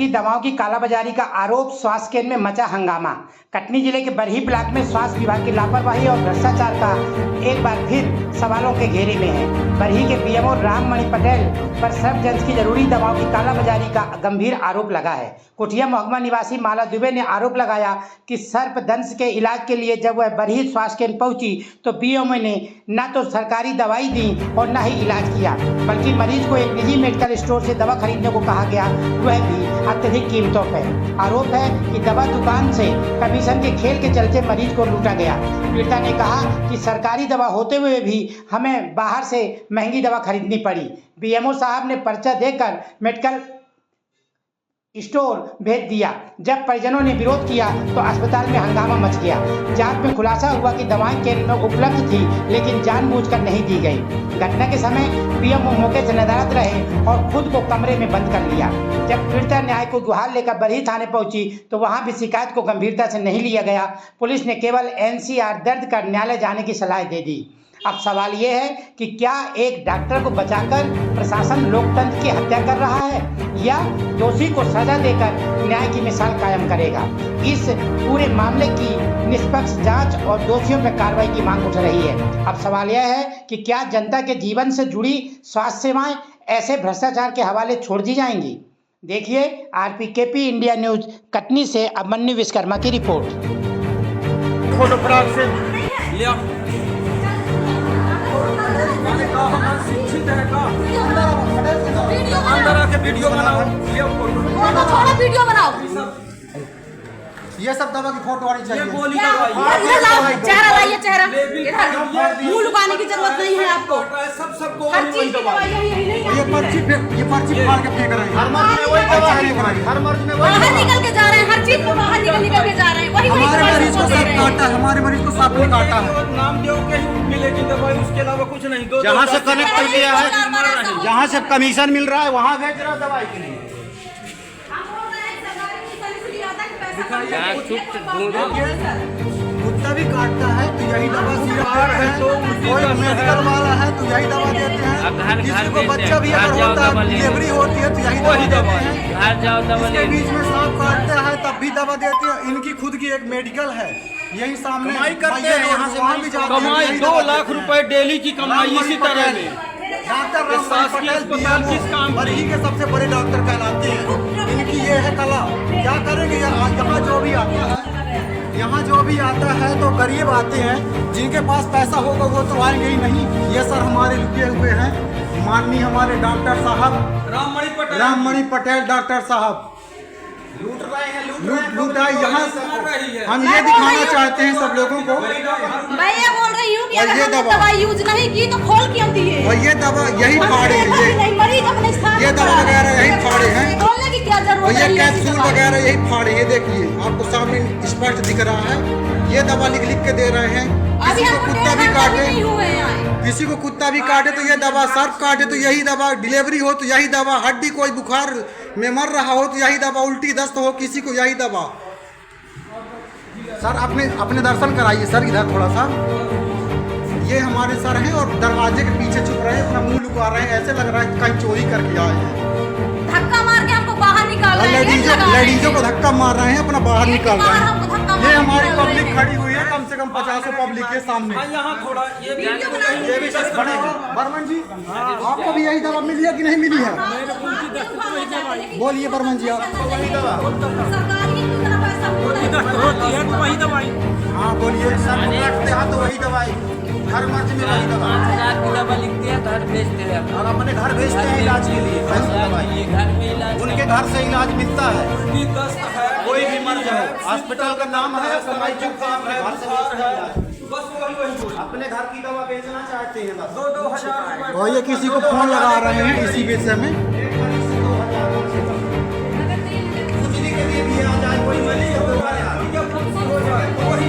दवाओं की कालाबाजारी का आरोप, स्वास्थ्य केंद्र में मचा हंगामा। कटनी जिले के बरही ब्लॉक में स्वास्थ्य विभाग की लापरवाही और भ्रष्टाचार का एक बार फिर सवालों के घेरे में है। बरही के पीएमओ राममणि पटेल पर सर्वजन की जरूरी दवाओं की कालाबाजारी का गंभीर आरोप लगा है। कुटिया मोहम्मा निवासी माला दुबे ने आरोप लगाया कि सर्पदंश के इलाज के लिए जब वह बरही स्वास्थ्य केंद्र पहुंची तो पीएमओ ने न तो सरकारी दवाई दी और न ही इलाज किया, बल्कि मरीज को एक निजी मेडिकल स्टोर से दवा खरीदने को कहा गया, वह भी अत्यधिक कीमतों पर। आरोप है कि दवा दुकान से कमीशन के खेल के चलते मरीज को लूटा गया। पीड़िता ने कहा कि सरकारी दवा होते हुए भी हमें बाहर से महंगी दवा खरीदनी पड़ी। पीएमओ साहब ने पर्चा देकर मेडिकल स्टोर भेज दिया। जब परिजनों ने विरोध किया तो अस्पताल में हंगामा मच गया। जांच में खुलासा हुआ कि दवाएं केंद्र में उपलब्ध थी, लेकिन जानबूझकर नहीं दी गई। घटना के समय पीएमओ मौके से नदारद रहे और खुद को कमरे में बंद कर लिया। जब पीड़िता न्याय को गुहार लेकर बरही थाने पहुंची तो वहां भी शिकायत को गंभीरता से नहीं लिया गया। पुलिस ने केवल एनसीआर दर्ज कर न्यायालय जाने की सलाह दे दी। अब सवाल ये है कि क्या एक डॉक्टर को बचाकर प्रशासन लोकतंत्र की हत्या कर रहा है या दोषी को सजा देकर न्याय की मिसाल कायम करेगा। इस पूरे मामले की निष्पक्ष जांच और दोषियों पर कार्रवाई की मांग उठ रही है। अब सवाल यह है कि क्या जनता के जीवन से जुड़ी स्वास्थ्य सेवाएं ऐसे भ्रष्टाचार के हवाले छोड़ दी जाएंगी। देखिए आरपीकेपी इंडिया न्यूज कटनी से अभिमन्यु विश्वकर्मा की रिपोर्ट। शिक्षित है का अंदर आके वीडियो बनाओ, वीडियो बनाओ। ये सब दवा की फोटो आनी चाहिए। चेहरा लाइए, चेहरा मुंह लुकाने की जरूरत नहीं है आपको। सबको हर चीज की दवाई यही नहीं है। ये पर्ची फाड़ के फेंक रहे हैं। हर मर्ज में बाहर निकल के जा रहे हैं, हर चीज को बाहर निकल के जा रहे हैं। वही हमारे मरीज को सांप काटा है, हमारे मरीज को सांप ने काटा है। नाम दो के ही मिलेगी दवाई, उसके अलावा कुछ नहीं। जहाँ से कनेक्ट किया है, जहाँ से कमीशन मिल रहा है वहाँ भेज रहा है दवाई के लिए। कुत्ता भी काटता है तो यही दवा सीआर है, तो कोई मेडिकल वाला है तो यही दवा देते हैं। किसी को बच्चा भी अगर होता है, डिलीवरी होती है तो यही दवा देते हैं। इसके बीच में सांप काटता है तब भी दवा देते हैं। इनकी खुद की एक मेडिकल है, यही सामने कमाई करते हैं। यहाँ से वहाँ भी जाते हैं। कमाई 2 लाख रुपए डेली की कमाई इसी तरह में। डॉक्टर राममणि पटेल बरही के सबसे बड़े डॉक्टर कहलाते हैं। इनकी ये है कला। क्या करेंगे यहाँ जो भी आता है, यहाँ जो भी आता है तो गरीब आते हैं। जिनके पास पैसा होगा वो तो आएंगे ही नहीं। ये सर हमारे रुके हुए हैं, माननीय हमारे डॉक्टर साहब राममणि पटेल डॉक्टर साहब लूट रहे हैं, लूट रहे हैं। यहाँ हम ये दिखाना चाहते हैं सब लोगों को। मैं ये बोल रही हूँ कि अगर हमने दवाई यूज नहीं की तो खोल क्यों दिए। और ये दवा यही फाड़े हैं, मरीज अपने स्थान ये दवा वगैरह यही फाड़े हैं। खोलने की क्या जरूरत और ये है। कैप्सूल वगैरह यही फाड़े हैं। देखिए आपको सामने स्पष्ट दिख रहा है। ये दवा लिख लिख के दे रहे हैं। किसी को कुत्ता भी काटे, किसी को कुत्ता भी काटे तो ये दवा, सर्प काटे तो यही दवा, डिलीवरी हो तो यही दवा, हड्डी कोई बुखार में मर रहा हो तो यही दवा, उल्टी दस्त हो किसी को यही दवा। सर अपने दर्शन कराइए सर, इधर थोड़ा सा। ये हमारे सर हैं और दरवाजे के पीछे छुप रहे हैं, अपना मुंह लुका रहे हैं। ऐसे लग रहा है कहीं चोरी करके आए हैं। धक्का मार के हमको बाहर निकाल रहे हैं। लेडीजों को धक्का मार रहे हैं, अपना बाहर निकाल रहे हैं। ये हमारी पब्लिक खड़ी हुई है, कम से कम 50 पब्लिक के सामने। यहाँ थोड़ा ये भी बर्मन जी, आपको भी यही दवा मिली है कि नहीं मिली है? बोलिए बर्मन जी, आप वही दवाई। हाँ बोलिए। सर काटते हैं तो वही दवाई, हर मर्ज में वही दवा। दवा लिखते हैं, घर भेजते हैं और अपने घर भेजते हैं इलाज के लिए। घर में इलाज, उनके घर से इलाज मिलता है। दस्त है, कोई भी मर्ज है, हॉस्पिटल का नाम है, कमाई चुका है, घर से भेजते हैं इलाज। बस वही अपने घर की दवा बेचना चाहते हैं बस। 2-2 हजार। और ये किसी को फोन लगा रहे हैं इसी विषय में। कुछ के लिए भी आ जाए, कोई मरीज हो जाए, वही